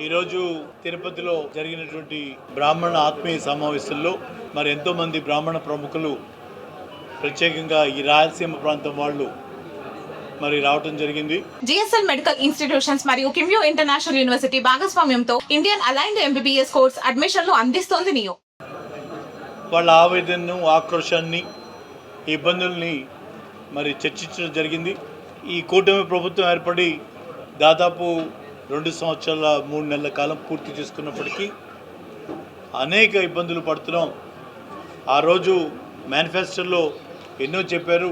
ఈరోజు తిరుపతిలో జరిగినటువంటి బ్రాహ్మణ ఆత్మీయ సమావేశంలో మరి ఎంతోమంది బ్రాహ్మణ ప్రముఖులు ప్రత్యేకంగా ఈ రాయలసీమ ప్రాంతం వాళ్ళు మరి రావటం జరిగింది. జిఎస్ఎల్ మెడికల్ ఇన్స్టిట్యూషన్స్ మరియు కిమ్యూ ఇంటర్నేషనల్ యూనివర్సిటీ భాగస్వామ్యంతో ఇండియన్ అలైన్డ్ ఎంబీబీఎస్ కోర్స్ అడ్మిషన్లు అందిస్తోంది నియో. వాళ్ళ ఆవేదనను, ఆక్రోశాన్ని, ఇబ్బందుల్ని మరి చర్చించడం జరిగింది. ఈ కూటమి ప్రభుత్వం ఏర్పడి దాదాపు 2 సంవత్సరాల 3 నెలల కాలం పూర్తి చేసుకున్నప్పటికీ అనేక ఇబ్బందులు పడుతున్నాం. ఆ రోజు మేనిఫెస్టోలో ఎన్నో చెప్పారు,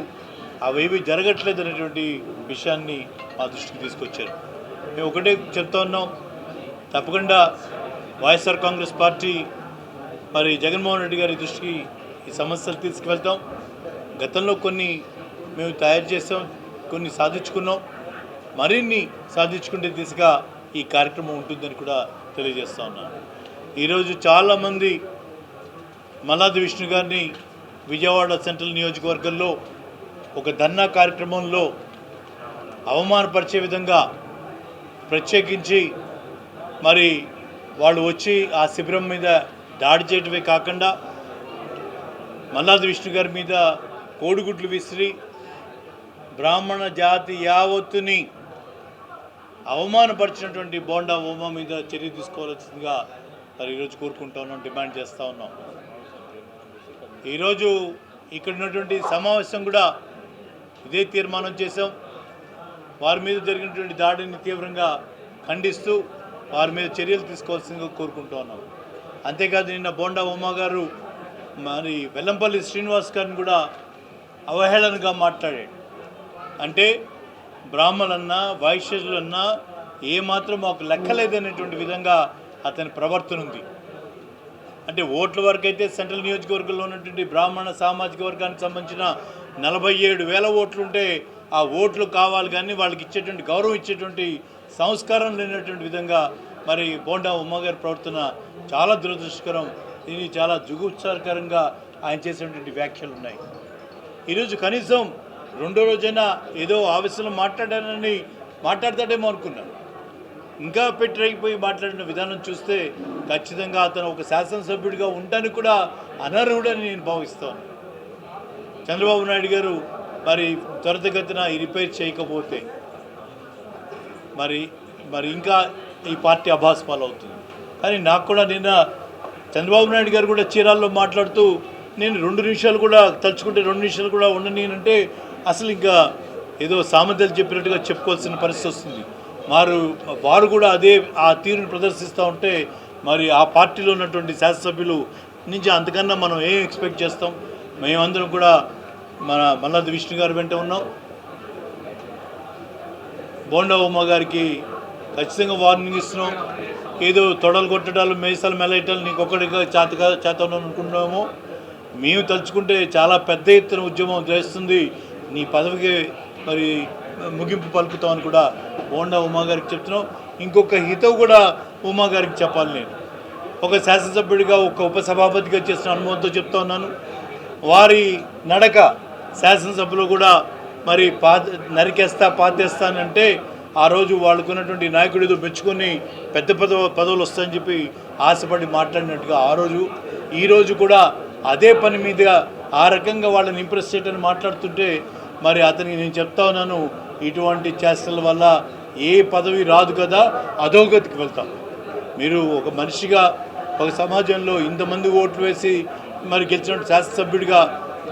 అవేవి జరగట్లేదు అనేటువంటి విషయాన్ని మా దృష్టికి తీసుకొచ్చారు. మేము ఒకటే చెప్తా ఉన్నాం, తప్పకుండా వైఎస్ఆర్ కాంగ్రెస్ పార్టీ మరి జగన్మోహన్ రెడ్డి గారి దృష్టికి ఈ సమస్యలు తీసుకువెళ్తాం. గతంలో కొన్ని మేము తయారు చేసాం, కొన్ని సాధించుకున్నాం, మరిన్ని సాధించుకునే దిశగా ఈ కార్యక్రమం ఉంటుందని కూడా తెలియజేస్తూ ఉన్నాను. ఈరోజు చాలామంది మల్లాది విష్ణు గారిని విజయవాడ సెంట్రల్ నియోజకవర్గంలో ఒక ధర్నా కార్యక్రమంలో అవమానపరిచే విధంగా ప్రత్యేకించి మరి వాళ్ళు వచ్చి ఆ శిబిరం మీద దాడి చేయడమే కాకుండా మల్లాది విష్ణు గారి మీద కోడిగుడ్లు విసిరి బ్రాహ్మణ జాతి యావత్తుని అవమానపరిచినటువంటి బోండా ఉమా మీద చర్య తీసుకోవాల్సిందిగా మరి ఈరోజు కోరుకుంటా ఉన్నాం, డిమాండ్ చేస్తూ ఉన్నాం. ఈరోజు ఇక్కడ ఉన్నటువంటి సమావేశం కూడా ఇదే తీర్మానం చేశాం. వారి మీద జరిగినటువంటి దాడిని తీవ్రంగా ఖండిస్తూ వారి మీద చర్యలు తీసుకోవాల్సిందిగా కోరుకుంటూ ఉన్నాం. అంతేకాదు నిన్న బోండా ఉమా గారు మరి వెల్లంపల్లి శ్రీనివాస్ గారిని కూడా అవహేళనగా మాట్లాడాడు. అంటే బ్రాహ్మణులన్నా వైశ్యులన్నా ఏమాత్రం మాకు లెక్కలేదనేటువంటి విధంగా అతని ప్రవర్తన ఉంది. అంటే ఓట్ల వరకు అయితే సెంట్రల్ నియోజకవర్గంలో ఉన్నటువంటి బ్రాహ్మణ సామాజిక వర్గానికి సంబంధించిన 47,000 ఓట్లు ఉంటే ఆ ఓట్లు కావాలి కానీ వాళ్ళకి ఇచ్చేటువంటి గౌరవం ఇచ్చేటువంటి సంస్కారం లేనటువంటి విధంగా మరి బోండా ఉమ్మగారి ప్రవర్తన చాలా దురదృష్టకరం. ఇది చాలా జుగుప్సాకరంగా ఆయన చేసినటువంటి వ్యాఖ్యలు ఉన్నాయి. ఈరోజు కనీసం 2వ రోజైనా ఏదో ఆవేశంలో మాట్లాడతాడేమో అనుకున్నాను. ఇంకా పెట్టిపోయి మాట్లాడిన విధానం చూస్తే ఖచ్చితంగా అతను ఒక శాసనసభ్యుడిగా ఉండడానికి కూడా అనర్హుడని నేను భావిస్తాను. చంద్రబాబు నాయుడు గారు మరి త్వరితగతిన ఈ రిపేర్ చేయకపోతే మరి ఇంకా ఈ పార్టీ అభాస్పాలు అవుతుంది. కానీ నాకు కూడా నిన్న చంద్రబాబు నాయుడు గారు కూడా చీరాల్లో మాట్లాడుతూ నేను 2 నిమిషాలు కూడా తలుచుకుంటే 2 నిమిషాలు కూడా ఉండనేనంటే అసలు ఇంకా ఏదో సామెతలు చెప్పినట్టుగా చెప్పుకోవాల్సిన పరిస్థితి వస్తుంది. వారు కూడా ఆ తీరును ప్రదర్శిస్తూ ఉంటే మరి ఆ పార్టీలో ఉన్నటువంటి శాసనసభ్యులు నుంచి అంతకన్నా మనం ఏం ఎక్స్పెక్ట్ చేస్తాం? మేమందరం కూడా మన మల్లాది విష్ణు గారు వెంట ఉన్నాం. బోండా ఉమ్మ గారికి ఖచ్చితంగా వార్నింగ్ ఇస్తున్నాం. ఏదో తొడలు కొట్టడాలు, మేసాలు మెలయటాలు నీకు ఒక్కడిగా చేతను అనుకుంటున్నామో, మేము తలుచుకుంటే చాలా పెద్ద ఎత్తున ఉద్యమం చేస్తుంది, నీ పదవికి మరి ముగింపు పలుకుతామని కూడా బోండా ఉమా గారికి చెప్తున్నాం. ఇంకొక హితవు కూడా ఉమా గారికి చెప్పాలి. నేను ఒక శాసనసభ్యుడిగా, ఒక ఉపసభాపతిగా చేసిన అనుభవంతో చెప్తా ఉన్నాను. వారి నడక శాసనసభలో కూడా మరి నరికేస్తా పాతేస్తానంటే ఆ రోజు వాళ్ళకున్నటువంటి నాయకుడితో మెచ్చుకొని పెద్ద పదవులు వస్తాయని చెప్పి ఆశపడి మాట్లాడినట్టుగా ఆ రోజు, ఈరోజు కూడా అదే పని మీద ఆ రకంగా వాళ్ళని ఇంప్రెస్ చేయడానికి మాట్లాడుతుంటే మరి అతనికి నేను చెప్తా ఉన్నాను, ఇటువంటి చేష్టల వల్ల ఏ పదవి రాదు కదా, అధోగతికి వెళ్తాం. మీరు ఒక మనిషిగా ఒక సమాజంలో ఇంతమంది ఓట్లు వేసి మరి గెలిచిన శాసనసభ్యుడిగా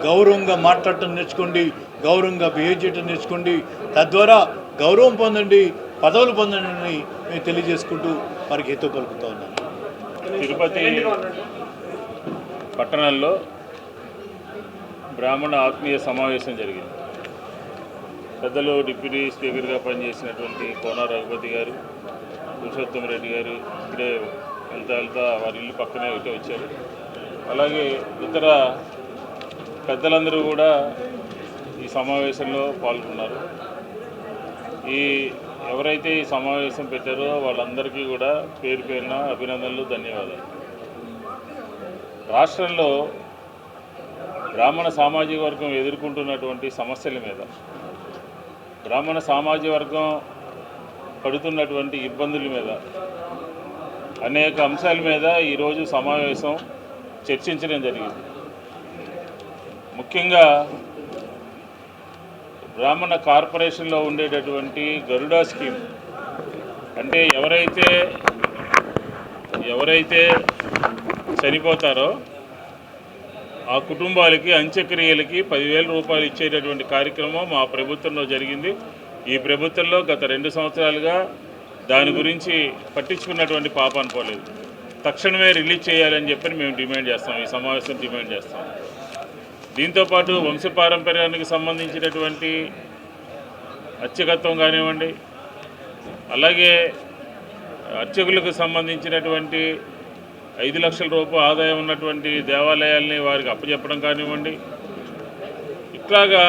గౌరవంగా మాట్లాడటం నేర్చుకోండి, గౌరవంగా బిహేవ్ చేయటం నేర్చుకోండి, తద్వారా గౌరవం పొందండి, పదవులు పొందండి అని మేము తెలియజేసుకుంటూ వారికి హితవు పలుకుతూ ఉన్నాను. తిరుపతి పట్టణంలో బ్రాహ్మణ ఆత్మీయ సమావేశం జరిగింది. పెద్దలు డిప్యూటీ స్పీకర్గా పనిచేసినటువంటి కోన రఘుపతి గారు, పురుషోత్తమ రెడ్డి గారు ఇక్కడే వెళ్తా వారి ఇల్లు పక్కనే ఇటే వచ్చారు. అలాగే ఇతర పెద్దలందరూ కూడా ఈ సమావేశంలో పాల్గొన్నారు. ఎవరైతే ఈ సమావేశం పెట్టారో వాళ్ళందరికీ కూడా పేరు పేరున అభినందనలు, ధన్యవాదాలు. రాష్ట్రంలో బ్రాహ్మణ సామాజిక వర్గం ఎదుర్కొంటున్నటువంటి సమస్యల మీద, బ్రాహ్మణ సామాజిక వర్గం పడుతున్నటువంటి ఇబ్బందుల మీద అనేక అంశాల మీద ఈరోజు సమావేశం చర్చించడం జరిగింది. ముఖ్యంగా బ్రాహ్మణ కార్పొరేషన్లో ఉండేటటువంటి గరుడా స్కీమ్ అంటే ఎవరైతే చనిపోతారో ఆ కుటుంబాలకి అంత్యక్రియలకి 10,000 రూపాయలు ఇచ్చేటటువంటి కార్యక్రమం మా ప్రభుత్వంలో జరిగింది. ఈ ప్రభుత్వంలో గత 2 సంవత్సరాలుగా దాని గురించి పట్టించుకున్నటువంటి పాపాను పోలేదు. తక్షణమే రిలీజ్ చేయాలని చెప్పి మేము డిమాండ్ చేస్తాం, ఈ సమావేశం డిమాండ్ చేస్తాం. దీంతోపాటు వంశపారంపర్యానికి సంబంధించినటువంటి అర్చకత్వం కానివ్వండి, అలాగే అర్చకులకు సంబంధించినటువంటి 5 లక్షల రూపాయల ఆదాయం ఉన్నటువంటి దేవాలయాల్ని వారికి అప్పచెప్పడం కానివ్వండి, ఇట్లాగా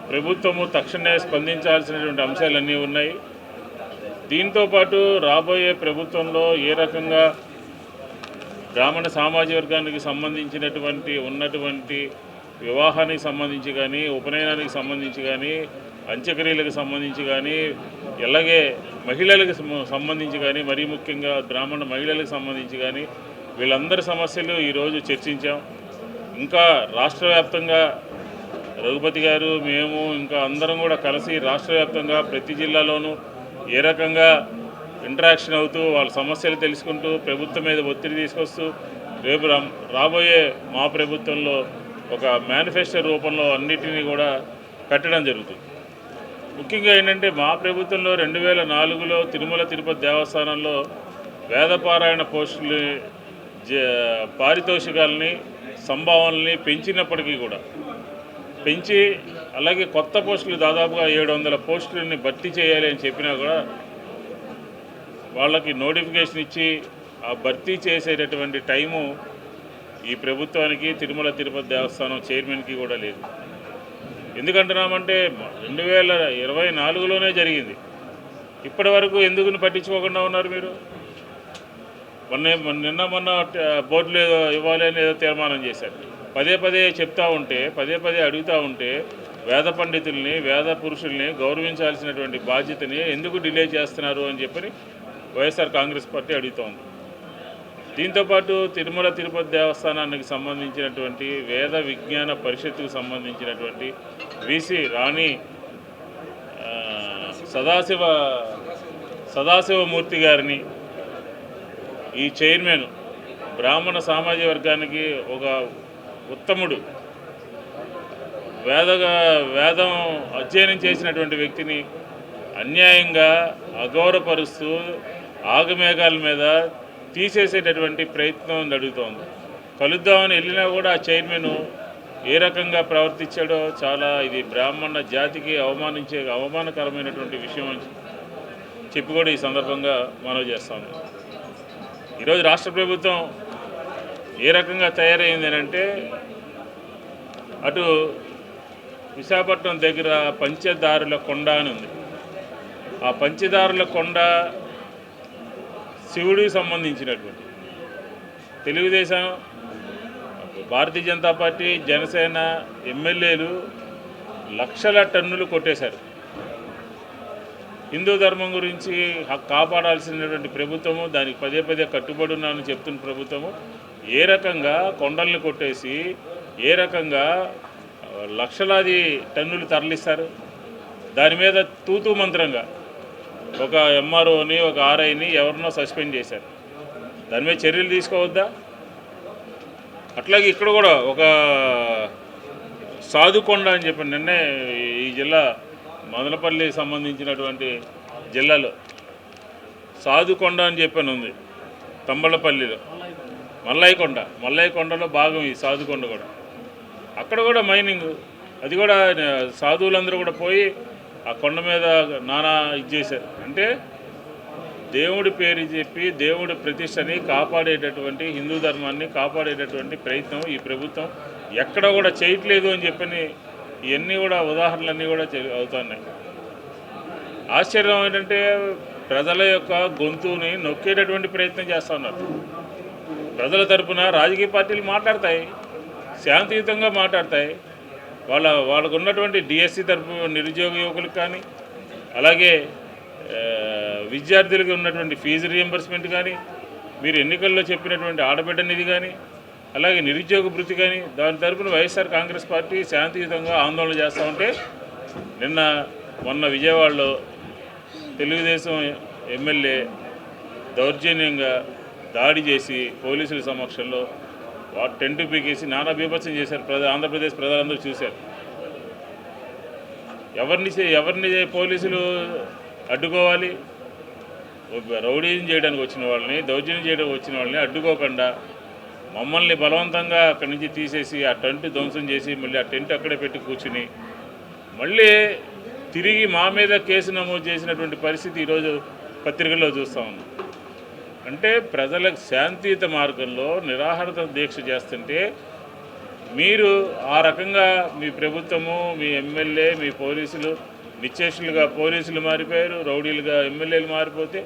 ప్రభుత్వము తక్షణమే స్పందించాల్సినటువంటి అంశాలన్నీ ఉన్నాయి. దీంతోపాటు రాబోయే ప్రభుత్వంలో ఏ రకంగా బ్రాహ్మణ సామాజిక వర్గానికి సంబంధించినటువంటి ఉన్నటువంటి వివాహానికి సంబంధించి కానీ, ఉపనయనానికి సంబంధించి కానీ, అంత్యక్రియలకు సంబంధించి కానీ, అలాగే మహిళలకు సంబంధించి కానీ, మరీ ముఖ్యంగా బ్రాహ్మణ మహిళలకు సంబంధించి కానీ వీళ్ళందరి సమస్యలు ఈరోజు చర్చించాం. ఇంకా రాష్ట్ర వ్యాప్తంగా రఘుపతి గారు, మేము ఇంకా అందరం కూడా కలిసి రాష్ట్ర వ్యాప్తంగా ప్రతి జిల్లాలోనూ ఏ రకంగా ఇంటరాక్షన్ అవుతూ వాళ్ళ సమస్యలు తెలుసుకుంటూ ప్రభుత్వం మీద ఒత్తిడి తీసుకొస్తూ రేపు రాబోయే మా ప్రభుత్వంలో ఒక మేనిఫెస్టో రూపంలో అన్నిటినీ కూడా కట్టడం జరుగుతుంది. ముఖ్యంగా ఏంటంటే మా ప్రభుత్వంలో 2004లో తిరుమల తిరుపతి దేవస్థానంలో వేదపారాయణ పోస్టులు పారితోషికాలని సంభావనల్ని పెంచినప్పటికీ కూడా పెంచి అలాగే కొత్త పోస్టులు దాదాపుగా 700 పోస్టులని భర్తీ చేయాలి అని చెప్పినా కూడా వాళ్ళకి నోటిఫికేషన్ ఇచ్చి ఆ భర్తీ చేసేటటువంటి టైము ఈ ప్రభుత్వానికి తిరుమల తిరుపతి దేవస్థానం చైర్మన్కి కూడా లేదు. ఎందుకంటున్నామంటే 2024లోనే జరిగింది. ఇప్పటి వరకు ఎందుకు పట్టించుకోకుండా ఉన్నారు మీరు? మొన్న బోర్డులు ఏదో ఇవ్వాలి అని ఏదో తీర్మానం చేశారు. పదే చెప్తా ఉంటే, పదే అడుగుతూ ఉంటే వేద పండితుల్ని, వేద పురుషుల్ని గౌరవించాల్సినటువంటి బాధ్యతని ఎందుకు డిలే చేస్తున్నారు అని చెప్పని వైఎస్ఆర్ కాంగ్రెస్ పార్టీ అడుగుతోంది. దీంతోపాటు తిరుమల తిరుపతి దేవస్థానానికి సంబంధించినటువంటి వేద విజ్ఞాన పరిషత్తుకు సంబంధించినటువంటి విసి రాణి సదాశివమూర్తి గారిని ఈ చైర్మన్ బ్రాహ్మణ సామాజిక వర్గానికి ఒక ఉత్తముడు, వేదం అధ్యయనం చేసినటువంటి వ్యక్తిని అన్యాయంగా అగౌరవపరుస్తూ ఆగమేఘాల మీద తీసేసేటటువంటి ప్రయత్నం జరుగుతోంది. కలుద్దామని వెళ్ళినా కూడా ఆ చైర్మన్ ఏ రకంగా ప్రవర్తించాడో చాలా ఇది బ్రాహ్మణ జాతికి అవమానకరమైనటువంటి విషయం అని చెప్పి కూడా ఈ సందర్భంగా మనవి చేస్తాను. ఈరోజు రాష్ట్ర ప్రభుత్వం ఏ రకంగా తయారైంది అంటే, అటు విశాఖపట్నం దగ్గర పంచదారుల కొండ అని ఉంది. ఆ పంచదారుల కొండ శివుడికి సంబంధించినటువంటి తెలుగుదేశం, భారతీయ జనతా పార్టీ, జనసేన ఎమ్మెల్యేలు లక్షల టన్నులు కొట్టేశారు. హిందూ ధర్మం గురించి కాపాడాల్సినటువంటి ప్రభుత్వము, దానికి పదే కట్టుబడి ఉన్నానని చెప్తున్న ప్రభుత్వము ఏ రకంగా కొండల్ని కొట్టేసి ఏ రకంగా లక్షలాది టన్నులు తరలిస్తారు? దాని మీద తూతూ మంత్రంగా ఒక ఎంఆర్ఓని, ఒక ఆర్ఐని ఎవరినో సస్పెండ్ చేశారు. దాని మీద చర్యలు తీసుకోవద్దా? అట్లాగే ఇక్కడ కూడా ఒక సాధుకొండ అని చెప్పి నిన్నే ఈ జిల్లా మదనపల్లి సంబంధించినటువంటి జిల్లాలో సాధుకొండ అని చెప్పని ఉంది. తంబళ్ళపల్లిలో మల్లయ్యకొండలో భాగం ఈ సాధుకొండ కూడా. అక్కడ కూడా మైనింగ్, అది కూడా సాధువులందరూ కూడా పోయి ఆ కొండ మీద నానా ఇది చేశారు. అంటే దేవుడి పేరు చెప్పి దేవుడి ప్రతిష్టని కాపాడేటటువంటి, హిందూ ధర్మాన్ని కాపాడేటటువంటి ప్రయత్నం ఈ ప్రభుత్వం ఎక్కడ కూడా చేయట్లేదు అని చెప్పని ఇవన్నీ కూడా ఉదాహరణలన్నీ కూడా అవుతున్నాయి. ఆశ్చర్యం ఏంటంటే ప్రజల యొక్క గొంతుని నొక్కేటటువంటి ప్రయత్నం చేస్తూ ఉన్నారు. ప్రజల తరపున రాజకీయ పార్టీలు మాట్లాడతాయి, శాంతియుతంగా మాట్లాడతాయి. వాళ్ళకు ఉన్నటువంటి డిఎస్సి తరపు నిరుద్యోగ యువకులకు కానీ, అలాగే విద్యార్థులకు ఉన్నటువంటి ఫీజు రియంబర్స్మెంట్ కానీ, మీరు ఎన్నికల్లో చెప్పినటువంటి ఆడబిడ్డ నిధి కానీ అలాగే నిరుద్యోగ భృతి కానీ దాని తరపున వైఎస్ఆర్ కాంగ్రెస్ పార్టీ శాంతియుతంగా ఆందోళన చేస్తూ ఉంటే మొన్న విజయవాడలో తెలుగుదేశం ఎమ్మెల్యే దౌర్జన్యంగా దాడి చేసి పోలీసుల సమక్షంలో టెంట్ పీకేసి నానా బీభత్సం చేశారు. ఆంధ్రప్రదేశ్ ప్రజలందరూ చూశారు. ఎవరిని పోలీసులు అడ్డుకోవాలి? రౌడీజం చేయడానికి వచ్చిన వాళ్ళని, దౌర్జన్యం చేయడానికి వచ్చిన వాళ్ళని అడ్డుకోకుండా మమ్మల్ని బలవంతంగా అక్కడి నుంచి తీసేసి ఆ టెంట్ ధ్వంసం చేసి మళ్ళీ ఆ టెంట్ అక్కడే పెట్టి కూర్చుని మళ్ళీ తిరిగి మా మీద కేసు నమోదు చేసినటువంటి పరిస్థితి ఈరోజు పత్రికల్లో చూస్తూ ఉన్నాం. అంటే ప్రజలకు శాంతియుత మార్గంలో నిరాహార దీక్ష చేస్తుంటే మీరు ఆ రకంగా మీ ప్రభుత్వము, మీ ఎమ్మెల్యే, మీ పోలీసులు నిశ్చేష్లుగా పోలీసులు మారిపోయారు, రౌడీలుగా ఎమ్మెల్యేలు మారిపోతే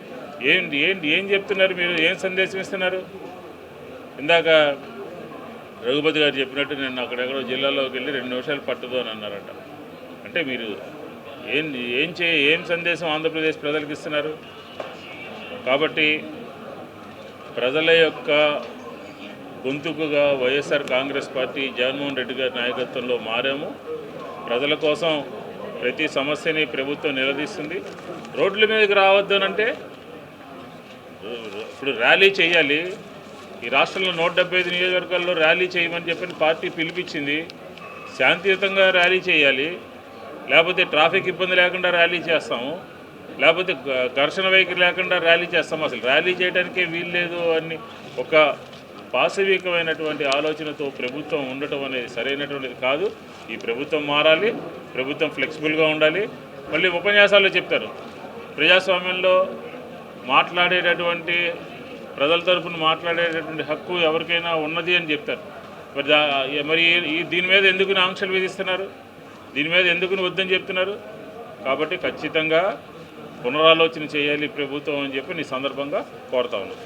ఏం చెప్తున్నారు? మీరు ఏం సందేశం ఇస్తున్నారు? ఇందాక రఘుపతి గారు చెప్పినట్టు నేను అక్కడెక్కడో జిల్లాలోకి వెళ్ళి 2 నిమిషాలు పట్టదు అని అన్నారట. అంటే మీరు ఏం సందేశం ఆంధ్రప్రదేశ్ ప్రజలకు ఇస్తున్నారు? కాబట్టి ప్రజల యొక్క గొంతుకుగా వైఎస్ఆర్ కాంగ్రెస్ పార్టీ జగన్మోహన్ రెడ్డి గారి నాయకత్వంలో మారాము. ప్రజల కోసం ప్రతి సమస్యని ప్రభుత్వం నిలదీస్తుంది. రోడ్ల మీదకి రావద్దనంటే ఇప్పుడు ర్యాలీ చేయాలి. ఈ రాష్ట్రంలో 175 నియోజకవర్గాల్లో ర్యాలీ చేయమని చెప్పని పార్టీ పిలిపించింది. శాంతియుతంగా ర్యాలీ చేయాలి, లేకపోతే ట్రాఫిక్ ఇబ్బంది లేకుండా ర్యాలీ చేస్తాము, లేకపోతే ఘర్షణ వైఖరి లేకుండా ర్యాలీ చేస్తాము. అసలు ర్యాలీ చేయడానికే వీల్లేదు అని ఒక పాశవికమైనటువంటి ఆలోచనతో ప్రభుత్వం ఉండటం అనేది సరైనటువంటిది కాదు. ఈ ప్రభుత్వం మారాలి, ప్రభుత్వం ఫ్లెక్సిబుల్గా ఉండాలి. మళ్ళీ ఉపన్యాసాల్లో చెప్తారు ప్రజాస్వామ్యంలో మాట్లాడేటటువంటి ప్రజల తరపున మాట్లాడేటటువంటి హక్కు ఎవరికైనా ఉన్నది అని చెప్తారు. మరి దీని మీద ఎందుకు ఆంక్షలు విధిస్తున్నారు? దీని మీద ఎందుకు వద్దని చెప్తున్నారు? కాబట్టి ఖచ్చితంగా పునరాలోచన చేయాలి ప్రభుత్వం అని చెప్పి ఈ సందర్భంగా కోరుతా ఉన్నాను.